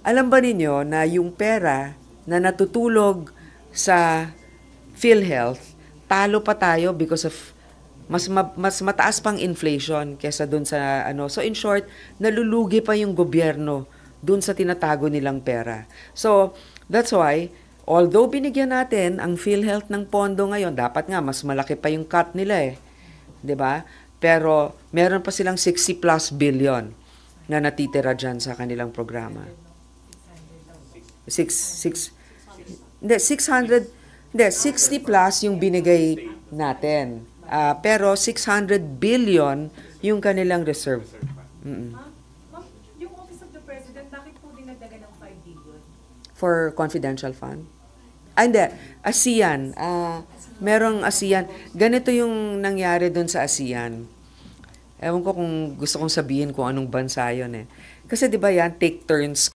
Alam ba ninyo na yung pera na natutulog sa PhilHealth, talo pa tayo because of mas mataas pang inflation kesa dun sa ano. So in short, nalulugi pa yung gobyerno dun sa tinatago nilang pera. So that's why, although binigyan natin ang PhilHealth ng pondo ngayon, dapat nga mas malaki pa yung cut nila eh. 'Di ba? Pero meron pa silang 60 plus billion na natitira dyan sa kanilang programa. 60 plus yung binigay natin. Pero 600 billion yung kanilang reserve. Mm-mm. Ma'am, yung Office of the President, bakit po dinagdagan ng 5 billion? For confidential fund. Hindi. ASEAN. Merong ASEAN. Ganito yung nangyari dun sa ASEAN. Ewan ko kung gusto kong sabihin kung anong bansa yun eh. Kasi di ba yan, take turns